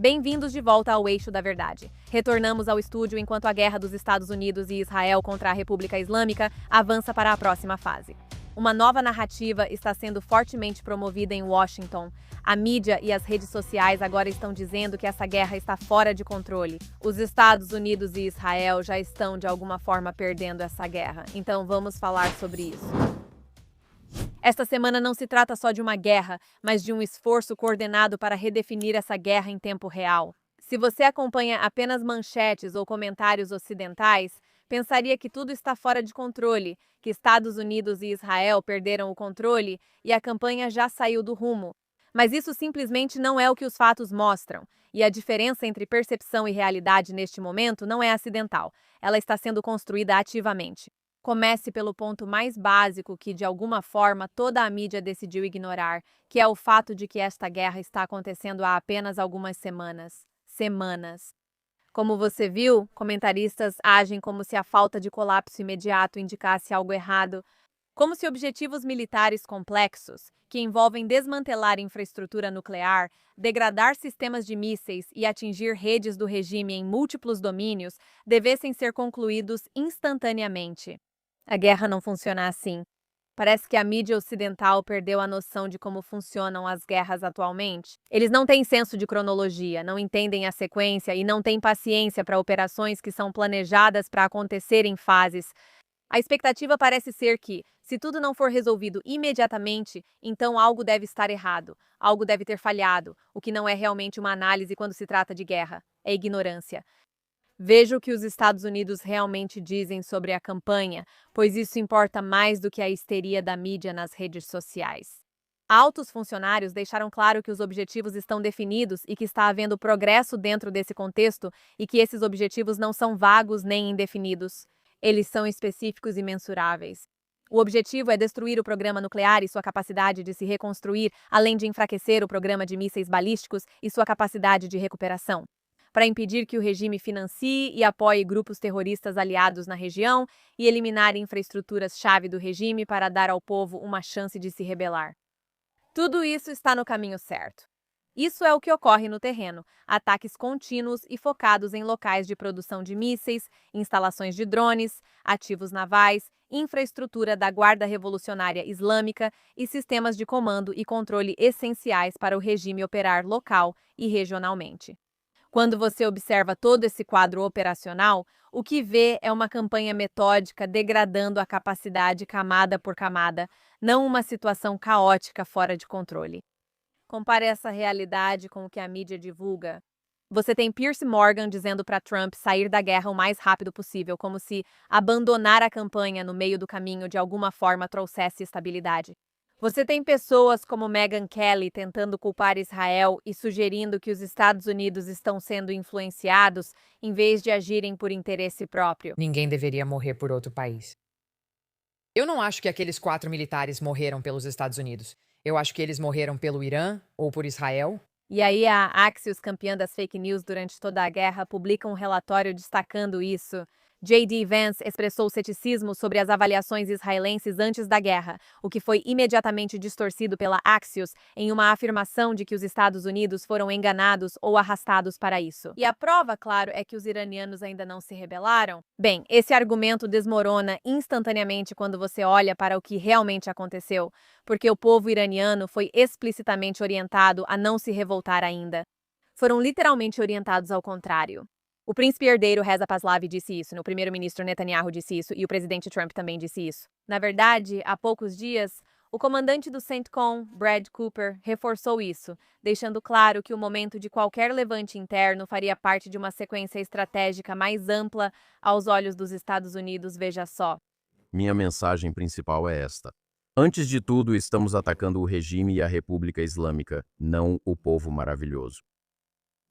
Bem-vindos de volta ao Eixo da Verdade. Retornamos ao estúdio enquanto a guerra dos Estados Unidos e Israel contra a República Islâmica avança para a próxima fase. Uma nova narrativa está sendo fortemente promovida em Washington. A mídia e as redes sociais agora estão dizendo que essa guerra está fora de controle. Os Estados Unidos e Israel já estão, de alguma forma, perdendo essa guerra. Então vamos falar sobre isso. Esta semana não se trata só de uma guerra, mas de um esforço coordenado para redefinir essa guerra em tempo real. Se você acompanha apenas manchetes ou comentários ocidentais, pensaria que tudo está fora de controle, que Estados Unidos e Israel perderam o controle e a campanha já saiu do rumo. Mas isso simplesmente não é o que os fatos mostram, e a diferença entre percepção e realidade neste momento não é acidental, ela está sendo construída ativamente. Comece pelo ponto mais básico que, de alguma forma, toda a mídia decidiu ignorar, que é o fato de que esta guerra está acontecendo há apenas algumas semanas. Como você viu, comentaristas agem como se a falta de colapso imediato indicasse algo errado, como se objetivos militares complexos, que envolvem desmantelar infraestrutura nuclear, degradar sistemas de mísseis e atingir redes do regime em múltiplos domínios, devessem ser concluídos instantaneamente. A guerra não funciona assim. Parece que a mídia ocidental perdeu a noção de como funcionam as guerras atualmente. Eles não têm senso de cronologia, não entendem a sequência e não têm paciência para operações que são planejadas para acontecer em fases. A expectativa parece ser que, se tudo não for resolvido imediatamente, então algo deve estar errado, algo deve ter falhado, o que não é realmente uma análise quando se trata de guerra, é ignorância. Veja o que os Estados Unidos realmente dizem sobre a campanha, pois isso importa mais do que a histeria da mídia nas redes sociais. Altos funcionários deixaram claro que os objetivos estão definidos e que está havendo progresso dentro desse contexto e que esses objetivos não são vagos nem indefinidos. Eles são específicos e mensuráveis. O objetivo é destruir o programa nuclear e sua capacidade de se reconstruir, além de enfraquecer o programa de mísseis balísticos e sua capacidade de recuperação, para impedir que o regime financie e apoie grupos terroristas aliados na região e eliminar infraestruturas-chave do regime para dar ao povo uma chance de se rebelar. Tudo isso está no caminho certo. Isso é o que ocorre no terreno: ataques contínuos e focados em locais de produção de mísseis, instalações de drones, ativos navais, infraestrutura da Guarda Revolucionária Islâmica e sistemas de comando e controle essenciais para o regime operar local e regionalmente. Quando você observa todo esse quadro operacional, o que vê é uma campanha metódica degradando a capacidade camada por camada, não uma situação caótica fora de controle. Compare essa realidade com o que a mídia divulga. Você tem Piers Morgan dizendo para Trump sair da guerra o mais rápido possível, como se abandonar a campanha no meio do caminho de alguma forma trouxesse estabilidade. Você tem pessoas como Megyn Kelly tentando culpar Israel e sugerindo que os Estados Unidos estão sendo influenciados em vez de agirem por interesse próprio. Ninguém deveria morrer por outro país. Eu não acho que aqueles 4 militares morreram pelos Estados Unidos. Eu acho que eles morreram pelo Irã ou por Israel. E aí a Axios, campeã das fake news durante toda a guerra, publica um relatório destacando isso. J.D. Vance expressou ceticismo sobre as avaliações israelenses antes da guerra, o que foi imediatamente distorcido pela Axios em uma afirmação de que os Estados Unidos foram enganados ou arrastados para isso. E a prova, claro, é que os iranianos ainda não se rebelaram. Bem, esse argumento desmorona instantaneamente quando você olha para o que realmente aconteceu, porque o povo iraniano foi explicitamente orientado a não se revoltar ainda. Foram literalmente orientados ao contrário. O príncipe herdeiro Reza Pahlavi disse isso, o primeiro-ministro Netanyahu disse isso e o presidente Trump também disse isso. Na verdade, há poucos dias, o comandante do CENTCOM, Brad Cooper, reforçou isso, deixando claro que o momento de qualquer levante interno faria parte de uma sequência estratégica mais ampla aos olhos dos Estados Unidos, veja só. Minha mensagem principal é esta. Antes de tudo, estamos atacando o regime e a República Islâmica, não o povo maravilhoso.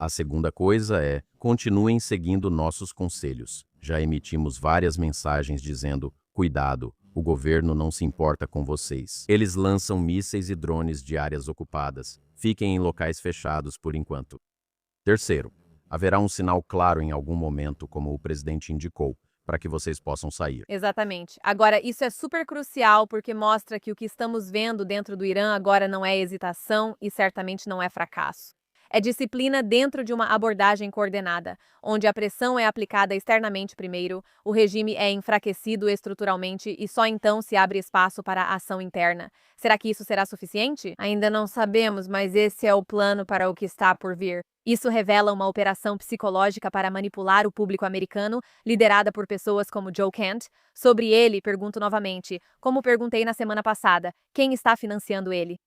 A segunda coisa é, continuem seguindo nossos conselhos. Já emitimos várias mensagens dizendo, cuidado, o governo não se importa com vocês. Eles lançam mísseis e drones de áreas ocupadas. Fiquem em locais fechados por enquanto. Terceiro, haverá um sinal claro em algum momento, como o presidente indicou, para que vocês possam sair. Exatamente. Agora, isso é super crucial porque mostra que o que estamos vendo dentro do Irã agora não é hesitação e certamente não é fracasso. É disciplina dentro de uma abordagem coordenada, onde a pressão é aplicada externamente primeiro, o regime é enfraquecido estruturalmente e só então se abre espaço para a ação interna. Será que isso será suficiente? Ainda não sabemos, mas esse é o plano para o que está por vir. Isso revela uma operação psicológica para manipular o público americano, liderada por pessoas como Joe Kent. Sobre ele, pergunto novamente, como perguntei na semana passada, quem está financiando ele?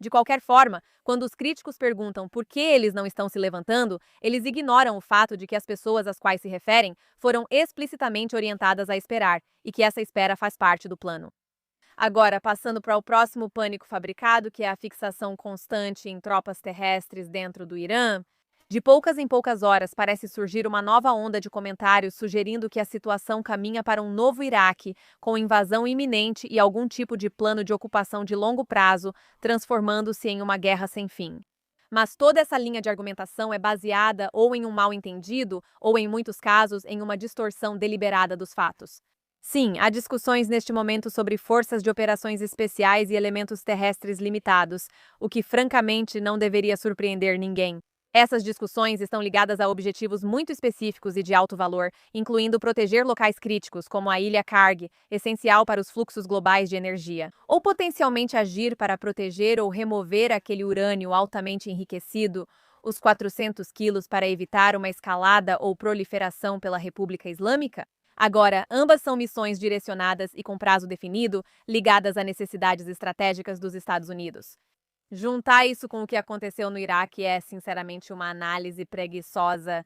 De qualquer forma, quando os críticos perguntam por que eles não estão se levantando, eles ignoram o fato de que as pessoas às quais se referem foram explicitamente orientadas a esperar e que essa espera faz parte do plano. Agora, passando para o próximo pânico fabricado, que é a fixação constante em tropas terrestres dentro do Irã. De poucas em poucas horas, parece surgir uma nova onda de comentários sugerindo que a situação caminha para um novo Iraque, com invasão iminente e algum tipo de plano de ocupação de longo prazo, transformando-se em uma guerra sem fim. Mas toda essa linha de argumentação é baseada ou em um mal-entendido, ou, em muitos casos, em uma distorção deliberada dos fatos. Sim, há discussões neste momento sobre forças de operações especiais e elementos terrestres limitados, o que francamente não deveria surpreender ninguém. Essas discussões estão ligadas a objetivos muito específicos e de alto valor, incluindo proteger locais críticos, como a ilha Karg, essencial para os fluxos globais de energia, ou potencialmente agir para proteger ou remover aquele urânio altamente enriquecido, os 400 quilos, para evitar uma escalada ou proliferação pela República Islâmica. Agora, ambas são missões direcionadas e com prazo definido, ligadas a necessidades estratégicas dos Estados Unidos. Juntar isso com o que aconteceu no Iraque é, sinceramente, uma análise preguiçosa.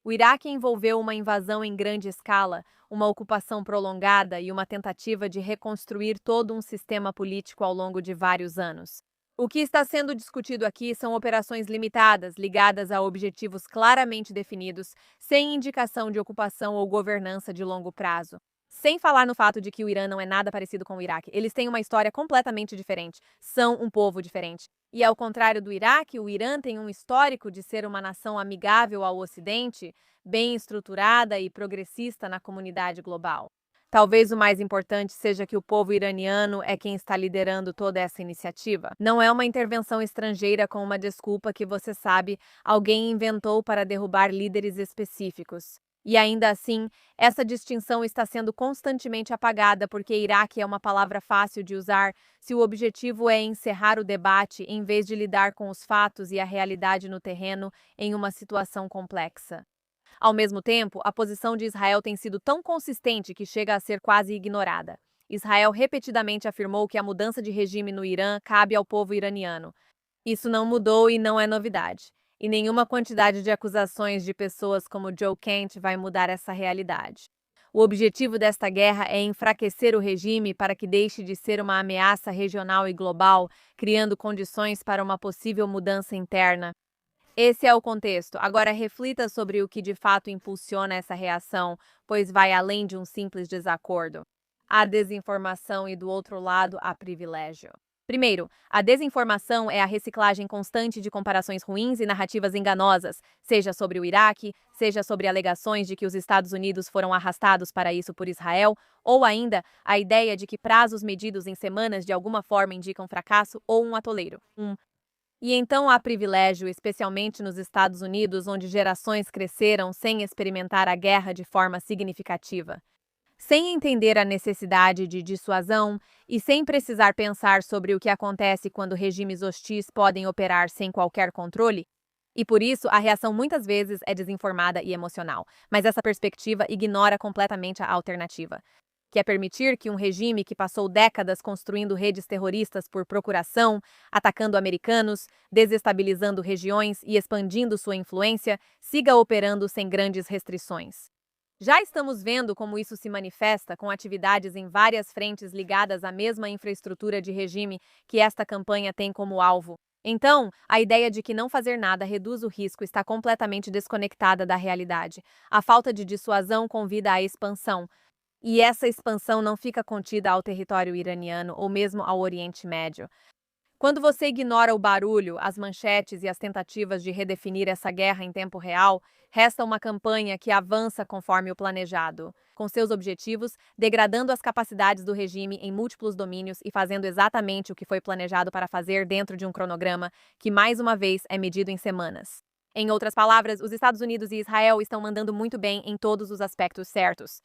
O Iraque envolveu uma invasão em grande escala, uma ocupação prolongada e uma tentativa de reconstruir todo um sistema político ao longo de vários anos. O que está sendo discutido aqui são operações limitadas, ligadas a objetivos claramente definidos, sem indicação de ocupação ou governança de longo prazo. Sem falar no fato de que o Irã não é nada parecido com o Iraque. Eles têm uma história completamente diferente. São um povo diferente. E ao contrário do Iraque, o Irã tem um histórico de ser uma nação amigável ao Ocidente, bem estruturada e progressista na comunidade global. Talvez o mais importante seja que o povo iraniano é quem está liderando toda essa iniciativa. Não é uma intervenção estrangeira com uma desculpa que, você sabe, alguém inventou para derrubar líderes específicos. E ainda assim, essa distinção está sendo constantemente apagada porque Iraque é uma palavra fácil de usar se o objetivo é encerrar o debate em vez de lidar com os fatos e a realidade no terreno em uma situação complexa. Ao mesmo tempo, a posição de Israel tem sido tão consistente que chega a ser quase ignorada. Israel repetidamente afirmou que a mudança de regime no Irã cabe ao povo iraniano. Isso não mudou e não é novidade. E nenhuma quantidade de acusações de pessoas como Joe Kent vai mudar essa realidade. O objetivo desta guerra é enfraquecer o regime para que deixe de ser uma ameaça regional e global, criando condições para uma possível mudança interna. Esse é o contexto. Agora reflita sobre o que de fato impulsiona essa reação, pois vai além de um simples desacordo. Há desinformação e, do outro lado, há privilégio. Primeiro, a desinformação é a reciclagem constante de comparações ruins e narrativas enganosas, seja sobre o Iraque, seja sobre alegações de que os Estados Unidos foram arrastados para isso por Israel, ou ainda a ideia de que prazos medidos em semanas de alguma forma indicam fracasso ou um atoleiro. E então há privilégio, especialmente nos Estados Unidos, onde gerações cresceram sem experimentar a guerra de forma significativa. Sem entender a necessidade de dissuasão e sem precisar pensar sobre o que acontece quando regimes hostis podem operar sem qualquer controle. E por isso, a reação muitas vezes é desinformada e emocional, mas essa perspectiva ignora completamente a alternativa, que é permitir que um regime que passou décadas construindo redes terroristas por procuração, atacando americanos, desestabilizando regiões e expandindo sua influência, siga operando sem grandes restrições. Já estamos vendo como isso se manifesta com atividades em várias frentes ligadas à mesma infraestrutura de regime que esta campanha tem como alvo. Então, a ideia de que não fazer nada reduz o risco está completamente desconectada da realidade. A falta de dissuasão convida à expansão. E essa expansão não fica contida ao território iraniano ou mesmo ao Oriente Médio. Quando você ignora o barulho, as manchetes e as tentativas de redefinir essa guerra em tempo real, resta uma campanha que avança conforme o planejado, com seus objetivos, degradando as capacidades do regime em múltiplos domínios e fazendo exatamente o que foi planejado para fazer dentro de um cronograma que, mais uma vez, é medido em semanas. Em outras palavras, os Estados Unidos e Israel estão mandando muito bem em todos os aspectos certos.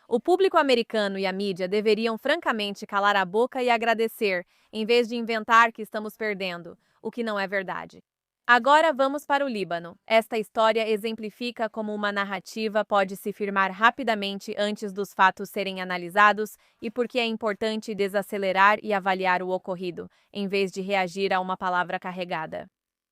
O público americano e a mídia deveriam francamente calar a boca e agradecer, em vez de inventar que estamos perdendo, o que não é verdade. Agora vamos para o Líbano. Esta história exemplifica como uma narrativa pode se firmar rapidamente antes dos fatos serem analisados e por que é importante desacelerar e avaliar o ocorrido, em vez de reagir a uma palavra carregada.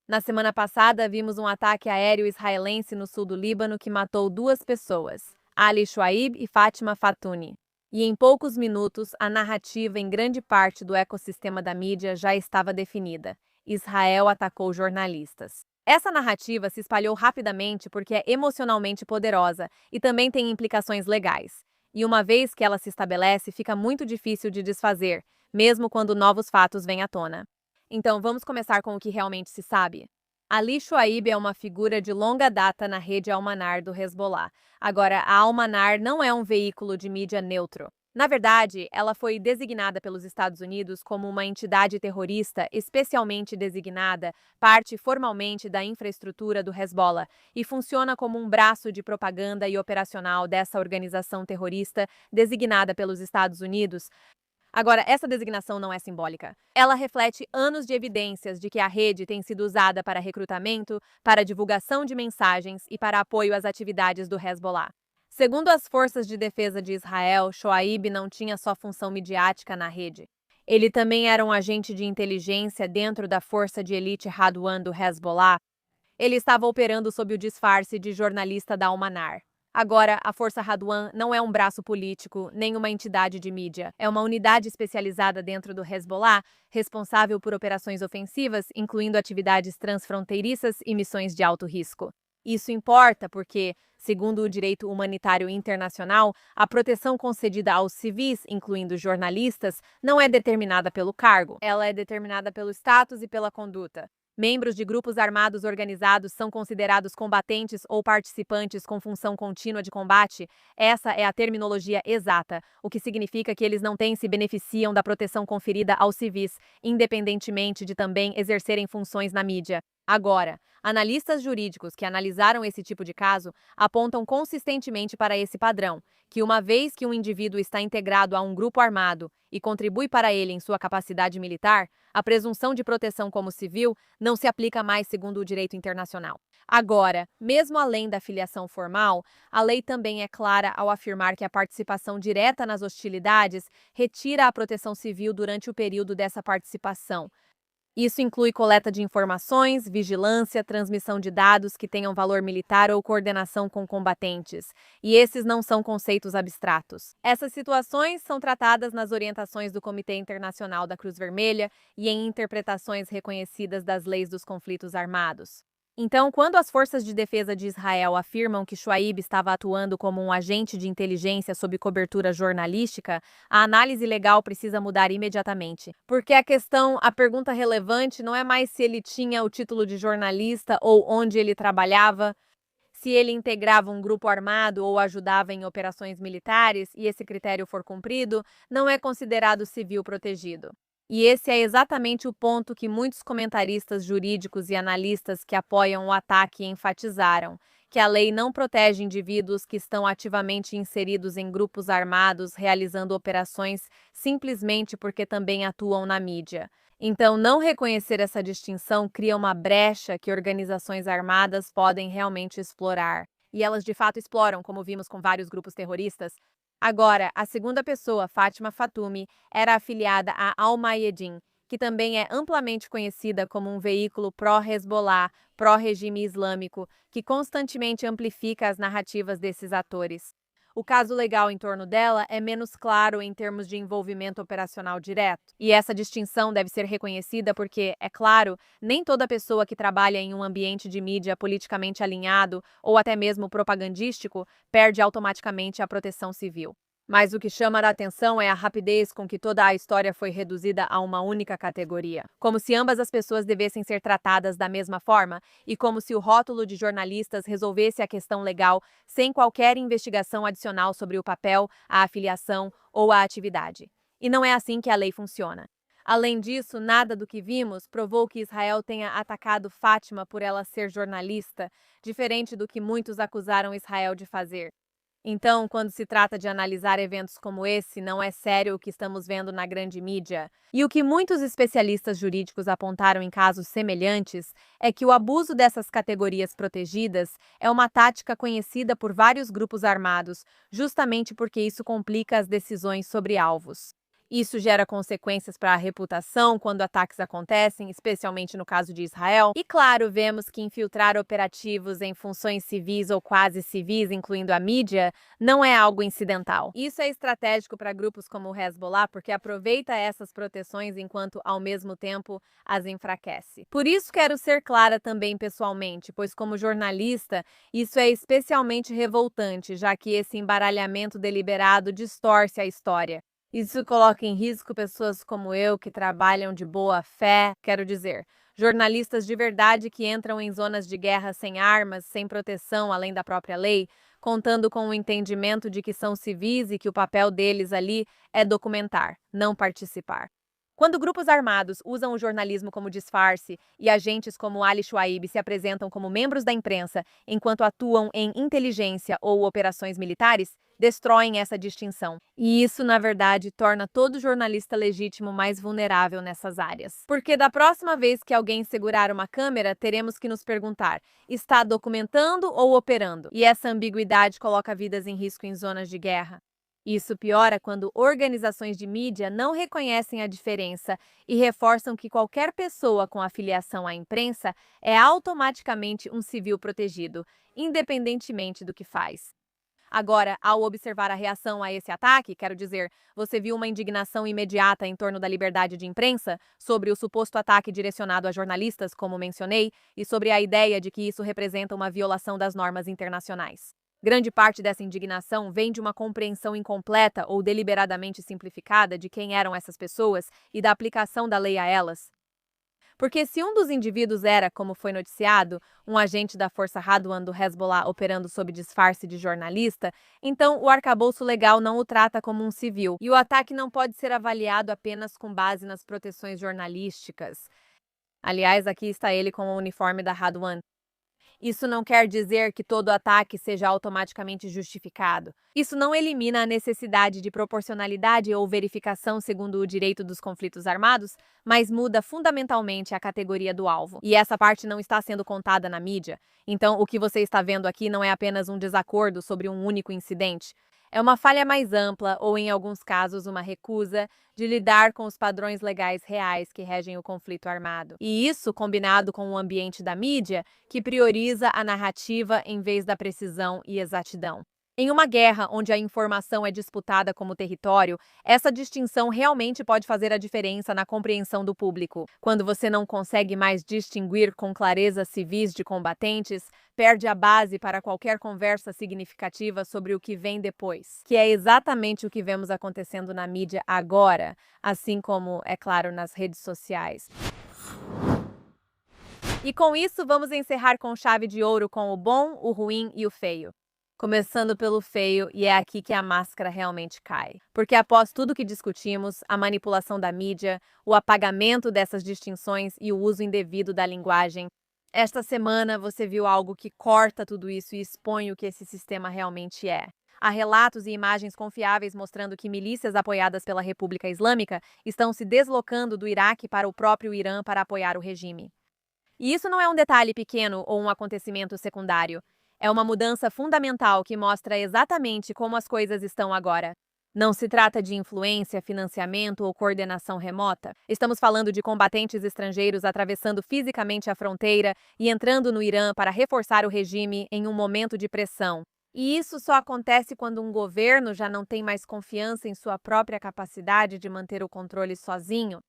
Na semana passada, vimos um ataque aéreo israelense no sul do Líbano que matou 2 pessoas, Ali Shuaib e Fátima Fatouni. E em poucos minutos, a narrativa em grande parte do ecossistema da mídia já estava definida. Israel atacou jornalistas. Essa narrativa se espalhou rapidamente porque é emocionalmente poderosa e também tem implicações legais. E uma vez que ela se estabelece, fica muito difícil de desfazer, mesmo quando novos fatos vêm à tona. Então, vamos começar com o que realmente se sabe. Ali Shuaib é uma figura de longa data na rede Al-Manar do Hezbollah. Agora, a Al-Manar não é um veículo de mídia neutro. Na verdade, ela foi designada pelos Estados Unidos como uma entidade terrorista especialmente designada, parte formalmente da infraestrutura do Hezbollah, e funciona como um braço de propaganda e operacional dessa organização terrorista designada pelos Estados Unidos. Agora, essa designação não é simbólica. Ela reflete anos de evidências de que a rede tem sido usada para recrutamento, para divulgação de mensagens e para apoio às atividades do Hezbollah. Segundo as forças de defesa de Israel, Shoaib não tinha só função midiática na rede. Ele também era um agente de inteligência dentro da força de elite Radwan do Hezbollah. Ele estava operando sob o disfarce de jornalista da Al-Manar. Agora, a Força Radwan não é um braço político, nem uma entidade de mídia. É uma unidade especializada dentro do Hezbollah, responsável por operações ofensivas, incluindo atividades transfronteiriças e missões de alto risco. Isso importa porque, segundo o direito humanitário internacional, a proteção concedida aos civis, incluindo jornalistas, não é determinada pelo cargo. Ela é determinada pelo status e pela conduta. Membros de grupos armados organizados são considerados combatentes ou participantes com função contínua de combate. Essa é a terminologia exata, o que significa que eles não se beneficiam da proteção conferida aos civis, independentemente de também exercerem funções na mídia. Agora, analistas jurídicos que analisaram esse tipo de caso apontam consistentemente para esse padrão, que uma vez que um indivíduo está integrado a um grupo armado e contribui para ele em sua capacidade militar, a presunção de proteção como civil não se aplica mais segundo o direito internacional. Agora, mesmo além da filiação formal, a lei também é clara ao afirmar que a participação direta nas hostilidades retira a proteção civil durante o período dessa participação. Isso inclui coleta de informações, vigilância, transmissão de dados que tenham valor militar ou coordenação com combatentes. E esses não são conceitos abstratos. Essas situações são tratadas nas orientações do Comitê Internacional da Cruz Vermelha e em interpretações reconhecidas das leis dos conflitos armados. Então, quando as forças de defesa de Israel afirmam que Shuaib estava atuando como um agente de inteligência sob cobertura jornalística, a análise legal precisa mudar imediatamente. Porque a pergunta relevante não é mais se ele tinha o título de jornalista ou onde ele trabalhava, se ele integrava um grupo armado ou ajudava em operações militares, e esse critério for cumprido, não é considerado civil protegido. E esse é exatamente o ponto que muitos comentaristas jurídicos e analistas que apoiam o ataque enfatizaram, que a lei não protege indivíduos que estão ativamente inseridos em grupos armados realizando operações simplesmente porque também atuam na mídia. Então, não reconhecer essa distinção cria uma brecha que organizações armadas podem realmente explorar. E elas de fato exploram, como vimos com vários grupos terroristas. Agora, a segunda pessoa, Fátima Fatoumi, era afiliada a Al-Mayadeen, que também é amplamente conhecida como um veículo pró-Hezbollah, pró-regime islâmico, que constantemente amplifica as narrativas desses atores. O caso legal em torno dela é menos claro em termos de envolvimento operacional direto. E essa distinção deve ser reconhecida porque, é claro, nem toda pessoa que trabalha em um ambiente de mídia politicamente alinhado ou até mesmo propagandístico perde automaticamente a proteção civil. Mas o que chama a atenção é a rapidez com que toda a história foi reduzida a uma única categoria. Como se ambas as pessoas devessem ser tratadas da mesma forma e como se o rótulo de jornalistas resolvesse a questão legal sem qualquer investigação adicional sobre o papel, a afiliação ou a atividade. E não é assim que a lei funciona. Além disso, nada do que vimos provou que Israel tenha atacado Fátima por ela ser jornalista, diferente do que muitos acusaram Israel de fazer. Então, quando se trata de analisar eventos como esse, não é sério o que estamos vendo na grande mídia. E o que muitos especialistas jurídicos apontaram em casos semelhantes é que o abuso dessas categorias protegidas é uma tática conhecida por vários grupos armados, justamente porque isso complica as decisões sobre alvos. Isso gera consequências para a reputação quando ataques acontecem, especialmente no caso de Israel. E claro, vemos que infiltrar operativos em funções civis ou quase civis, incluindo a mídia, não é algo incidental. Isso é estratégico para grupos como o Hezbollah porque aproveita essas proteções enquanto, ao mesmo tempo, as enfraquece. Por isso quero ser clara também pessoalmente, pois como jornalista, isso é especialmente revoltante, já que esse embaralhamento deliberado distorce a história. Isso coloca em risco pessoas como eu que trabalham de boa fé, quero dizer, jornalistas de verdade que entram em zonas de guerra sem armas, sem proteção além da própria lei, contando com o entendimento de que são civis e que o papel deles ali é documentar, não participar. Quando grupos armados usam o jornalismo como disfarce e agentes como Ali Shuaib se apresentam como membros da imprensa enquanto atuam em inteligência ou operações militares, destroem essa distinção. E isso, na verdade, torna todo jornalista legítimo mais vulnerável nessas áreas. Porque da próxima vez que alguém segurar uma câmera, teremos que nos perguntar: está documentando ou operando? E essa ambiguidade coloca vidas em risco em zonas de guerra. Isso piora quando organizações de mídia não reconhecem a diferença e reforçam que qualquer pessoa com afiliação à imprensa é automaticamente um civil protegido, independentemente do que faz. Agora, ao observar a reação a esse ataque, quero dizer, você viu uma indignação imediata em torno da liberdade de imprensa, sobre o suposto ataque direcionado a jornalistas, como mencionei, e sobre a ideia de que isso representa uma violação das normas internacionais. Grande parte dessa indignação vem de uma compreensão incompleta ou deliberadamente simplificada de quem eram essas pessoas e da aplicação da lei a elas. Porque se um dos indivíduos era, como foi noticiado, um agente da Força Radwan do Hezbollah operando sob disfarce de jornalista, então o arcabouço legal não o trata como um civil, e o ataque não pode ser avaliado apenas com base nas proteções jornalísticas. Aliás, aqui está ele com o uniforme da Radwan. Isso não quer dizer que todo ataque seja automaticamente justificado. Isso não elimina a necessidade de proporcionalidade ou verificação segundo o direito dos conflitos armados, mas muda fundamentalmente a categoria do alvo. E essa parte não está sendo contada na mídia. Então, o que você está vendo aqui não é apenas um desacordo sobre um único incidente. É uma falha mais ampla ou, em alguns casos, uma recusa de lidar com os padrões legais reais que regem o conflito armado. E isso combinado com o ambiente da mídia, que prioriza a narrativa em vez da precisão e exatidão. Em uma guerra onde a informação é disputada como território, essa distinção realmente pode fazer a diferença na compreensão do público. Quando você não consegue mais distinguir com clareza civis de combatentes, perde a base para qualquer conversa significativa sobre o que vem depois, que é exatamente o que vemos acontecendo na mídia agora, assim como, é claro, nas redes sociais. E com isso, vamos encerrar com chave de ouro com o bom, o ruim e o feio. Começando pelo feio, e é aqui que a máscara realmente cai. Porque após tudo que discutimos, a manipulação da mídia, o apagamento dessas distinções e o uso indevido da linguagem, esta semana você viu algo que corta tudo isso e expõe o que esse sistema realmente é. Há relatos e imagens confiáveis mostrando que milícias apoiadas pela República Islâmica estão se deslocando do Iraque para o próprio Irã para apoiar o regime. E isso não é um detalhe pequeno ou um acontecimento secundário. É uma mudança fundamental que mostra exatamente como as coisas estão agora. Não se trata de influência, financiamento ou coordenação remota. Estamos falando de combatentes estrangeiros atravessando fisicamente a fronteira e entrando no Irã para reforçar o regime em um momento de pressão. E isso só acontece quando um governo já não tem mais confiança em sua própria capacidade de manter o controle sozinho.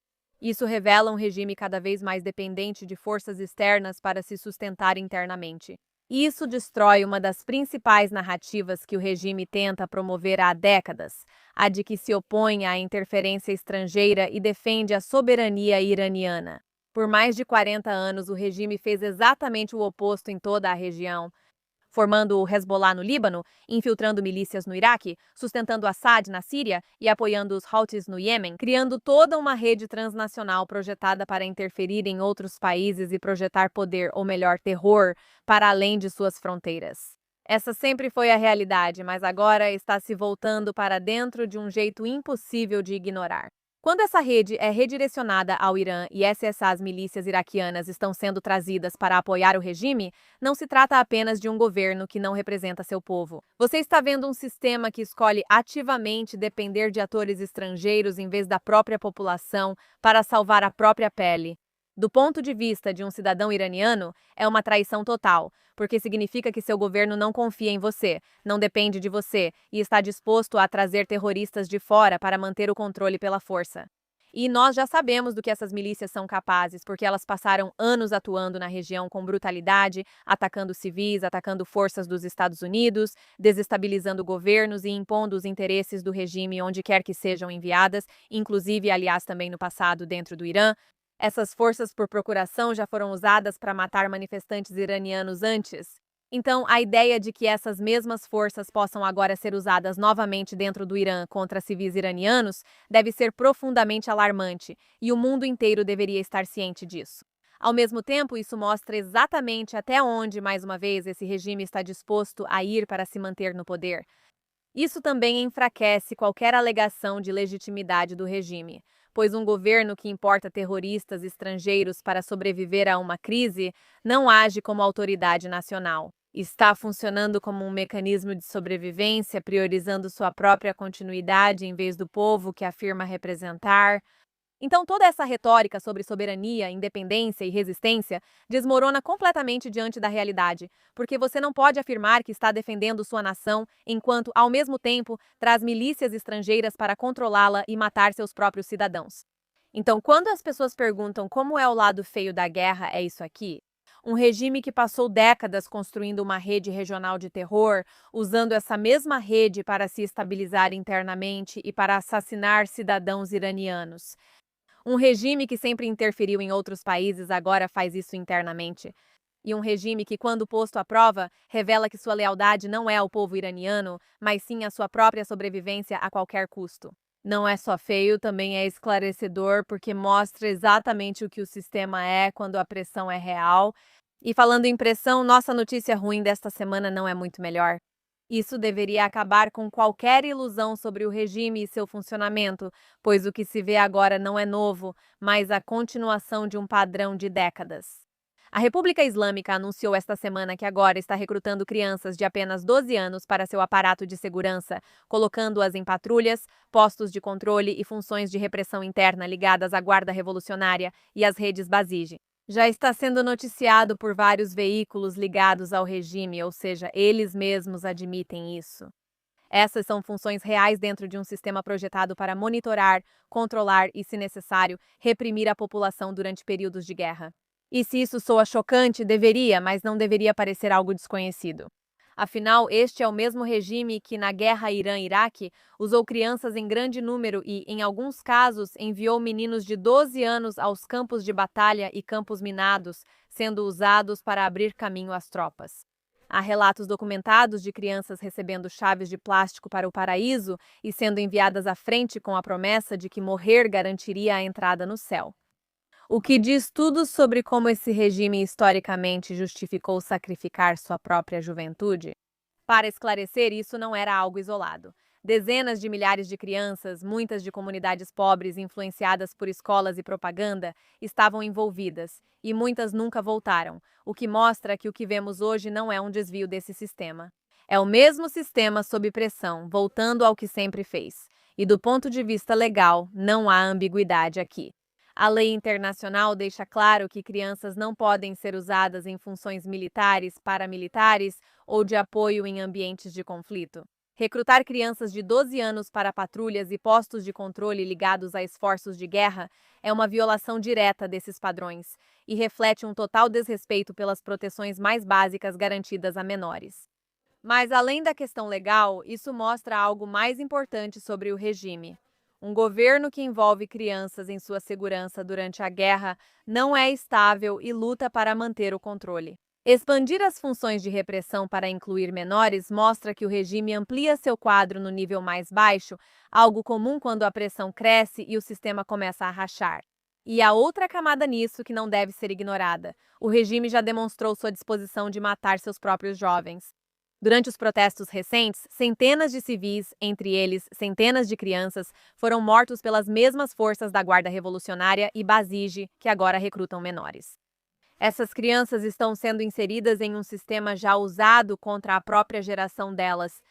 Isso revela um regime cada vez mais dependente de forças externas para se sustentar internamente. Isso destrói uma das principais narrativas que o regime tenta promover há décadas, a de que se opõe à interferência estrangeira e defende a soberania iraniana. Por mais de 40 anos, o regime fez exatamente o oposto em toda a região, formando o Hezbollah no Líbano, infiltrando milícias no Iraque, sustentando Assad na Síria e apoiando os Houthis no Iêmen, criando toda uma rede transnacional projetada para interferir em outros países e projetar poder, ou melhor, terror, para além de suas fronteiras. Essa sempre foi a realidade, mas agora está se voltando para dentro de um jeito impossível de ignorar. Quando essa rede é redirecionada ao Irã e essas milícias iraquianas estão sendo trazidas para apoiar o regime, não se trata apenas de um governo que não representa seu povo. Você está vendo um sistema que escolhe ativamente depender de atores estrangeiros em vez da própria população para salvar a própria pele. Do ponto de vista de um cidadão iraniano, é uma traição total, porque significa que seu governo não confia em você, não depende de você e está disposto a trazer terroristas de fora para manter o controle pela força. E nós já sabemos do que essas milícias são capazes, porque elas passaram anos atuando na região com brutalidade, atacando civis, atacando forças dos Estados Unidos, desestabilizando governos e impondo os interesses do regime onde quer que sejam enviadas, inclusive, aliás, também no passado dentro do Irã. Essas forças por procuração já foram usadas para matar manifestantes iranianos antes. Então, a ideia de que essas mesmas forças possam agora ser usadas novamente dentro do Irã contra civis iranianos deve ser profundamente alarmante, e o mundo inteiro deveria estar ciente disso. Ao mesmo tempo, isso mostra exatamente até onde, mais uma vez, esse regime está disposto a ir para se manter no poder. Isso também enfraquece qualquer alegação de legitimidade do regime, pois um governo que importa terroristas estrangeiros para sobreviver a uma crise não age como autoridade nacional. Está funcionando como um mecanismo de sobrevivência, priorizando sua própria continuidade em vez do povo que afirma representar. Então, toda essa retórica sobre soberania, independência e resistência desmorona completamente diante da realidade, porque você não pode afirmar que está defendendo sua nação enquanto, ao mesmo tempo, traz milícias estrangeiras para controlá-la e matar seus próprios cidadãos. Então, quando as pessoas perguntam como é o lado feio da guerra, é isso aqui. Um regime que passou décadas construindo uma rede regional de terror, usando essa mesma rede para se estabilizar internamente e para assassinar cidadãos iranianos. Um regime que sempre interferiu em outros países agora faz isso internamente. E um regime que, quando posto à prova, revela que sua lealdade não é ao povo iraniano, mas sim à sua própria sobrevivência a qualquer custo. Não é só feio, também é esclarecedor, porque mostra exatamente o que o sistema é quando a pressão é real. E falando em pressão, nossa notícia ruim desta semana não é muito melhor. Isso deveria acabar com qualquer ilusão sobre o regime e seu funcionamento, pois o que se vê agora não é novo, mas a continuação de um padrão de décadas. A República Islâmica anunciou esta semana que agora está recrutando crianças de apenas 12 anos para seu aparato de segurança, colocando-as em patrulhas, postos de controle e funções de repressão interna ligadas à Guarda Revolucionária e às redes Basij. Já está sendo noticiado por vários veículos ligados ao regime, ou seja, eles mesmos admitem isso. Essas são funções reais dentro de um sistema projetado para monitorar, controlar e, se necessário, reprimir a população durante períodos de guerra. E se isso soa chocante, deveria, mas não deveria parecer algo desconhecido. Afinal, este é o mesmo regime que, na guerra Irã-Iraque, usou crianças em grande número e, em alguns casos, enviou meninos de 12 anos aos campos de batalha e campos minados, sendo usados para abrir caminho às tropas. Há relatos documentados de crianças recebendo chaves de plástico para o paraíso e sendo enviadas à frente com a promessa de que morrer garantiria a entrada no céu. O que diz tudo sobre como esse regime historicamente justificou sacrificar sua própria juventude? Para esclarecer, isso não era algo isolado. Dezenas de milhares de crianças, muitas de comunidades pobres influenciadas por escolas e propaganda, estavam envolvidas, e muitas nunca voltaram, o que mostra que o que vemos hoje não é um desvio desse sistema. É o mesmo sistema sob pressão, voltando ao que sempre fez. E do ponto de vista legal, não há ambiguidade aqui. A lei internacional deixa claro que crianças não podem ser usadas em funções militares, paramilitares ou de apoio em ambientes de conflito. Recrutar crianças de 12 anos para patrulhas e postos de controle ligados a esforços de guerra é uma violação direta desses padrões e reflete um total desrespeito pelas proteções mais básicas garantidas a menores. Mas, além da questão legal, isso mostra algo mais importante sobre o regime. Um governo que envolve crianças em sua segurança durante a guerra não é estável e luta para manter o controle. Expandir as funções de repressão para incluir menores mostra que o regime amplia seu quadro no nível mais baixo, algo comum quando a pressão cresce e o sistema começa a rachar. E há outra camada nisso que não deve ser ignorada. O regime já demonstrou sua disposição de matar seus próprios jovens. Durante os protestos recentes, centenas de civis, entre eles centenas de crianças, foram mortos pelas mesmas forças da Guarda Revolucionária e Basij, que agora recrutam menores. Essas crianças estão sendo inseridas em um sistema já usado contra a própria geração delas.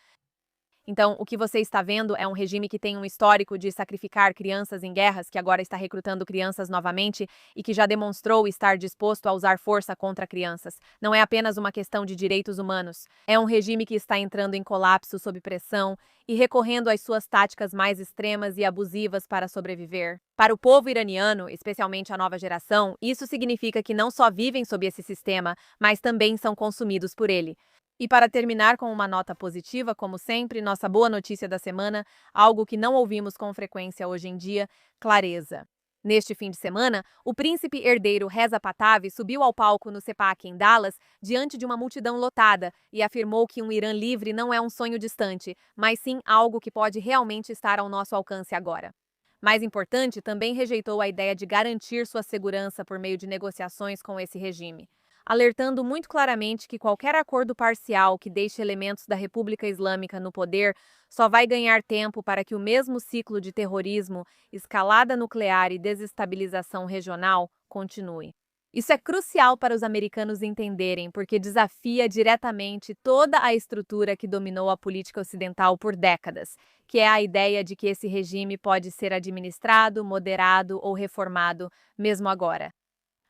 Então, o que você está vendo é um regime que tem um histórico de sacrificar crianças em guerras, que agora está recrutando crianças novamente e que já demonstrou estar disposto a usar força contra crianças. Não é apenas uma questão de direitos humanos. É um regime que está entrando em colapso sob pressão e recorrendo às suas táticas mais extremas e abusivas para sobreviver. Para o povo iraniano, especialmente a nova geração, isso significa que não só vivem sob esse sistema, mas também são consumidos por ele. E para terminar com uma nota positiva, como sempre, nossa boa notícia da semana, algo que não ouvimos com frequência hoje em dia, clareza. Neste fim de semana, o príncipe herdeiro Reza Pahlavi subiu ao palco no CEPAC em Dallas, diante de uma multidão lotada, e afirmou que um Irã livre não é um sonho distante, mas sim algo que pode realmente estar ao nosso alcance agora. Mais importante, também rejeitou a ideia de garantir sua segurança por meio de negociações com esse regime, alertando muito claramente que qualquer acordo parcial que deixe elementos da República Islâmica no poder só vai ganhar tempo para que o mesmo ciclo de terrorismo, escalada nuclear e desestabilização regional continue. Isso é crucial para os americanos entenderem, porque desafia diretamente toda a estrutura que dominou a política ocidental por décadas, que é a ideia de que esse regime pode ser administrado, moderado ou reformado, mesmo agora.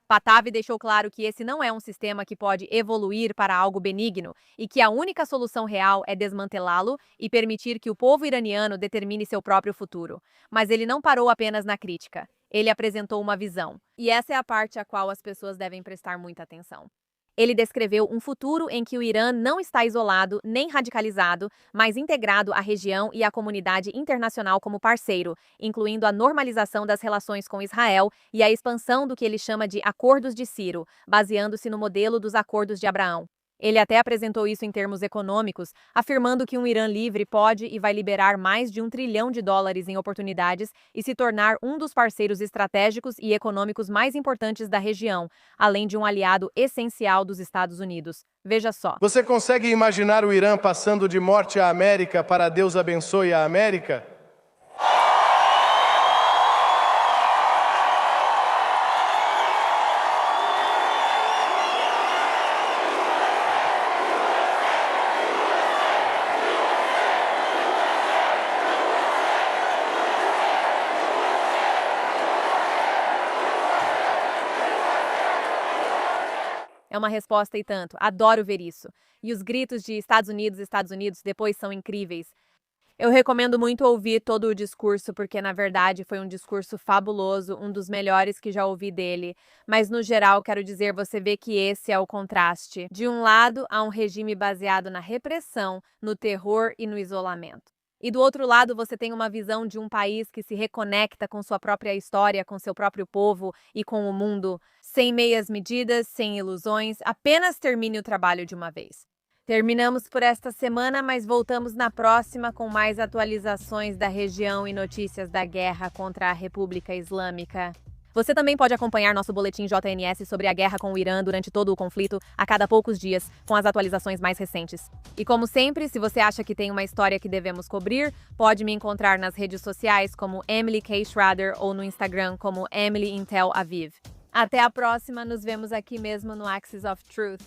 Pahlavi deixou claro que esse não é um sistema que pode evoluir para algo benigno e que a única solução real é desmantelá-lo e permitir que o povo iraniano determine seu próprio futuro. Mas ele não parou apenas na crítica. Ele apresentou uma visão. E essa é a parte a qual as pessoas devem prestar muita atenção. Ele descreveu um futuro em que o Irã não está isolado nem radicalizado, mas integrado à região e à comunidade internacional como parceiro, incluindo a normalização das relações com Israel e a expansão do que ele chama de Acordos de Ciro, baseando-se no modelo dos Acordos de Abraão. Ele até apresentou isso em termos econômicos, afirmando que um Irã livre pode e vai liberar mais de $1 trilhão em oportunidades e se tornar um dos parceiros estratégicos e econômicos mais importantes da região, além de um aliado essencial dos Estados Unidos. Veja só. Você consegue imaginar o Irã passando de morte à América para Deus abençoe a América? É uma resposta e tanto. Adoro ver isso. E os gritos de Estados Unidos depois são incríveis. Eu recomendo muito ouvir todo o discurso, porque na verdade foi um discurso fabuloso, um dos melhores que já ouvi dele. Mas no geral, quero dizer, você vê que esse é o contraste. De um lado, há um regime baseado na repressão, no terror e no isolamento. E do outro lado, você tem uma visão de um país que se reconecta com sua própria história, com seu próprio povo e com o mundo, sem meias medidas, sem ilusões, apenas termine o trabalho de uma vez. Terminamos por esta semana, mas voltamos na próxima com mais atualizações da região e notícias da guerra contra a República Islâmica. Você também pode acompanhar nosso boletim JNS sobre a guerra com o Irã durante todo o conflito, a cada poucos dias, com as atualizações mais recentes. E como sempre, se você acha que tem uma história que devemos cobrir, pode me encontrar nas redes sociais como Emily K. Schrader ou no Instagram como Emily in Tel Aviv. Até a próxima, nos vemos aqui mesmo no Axis of Truth.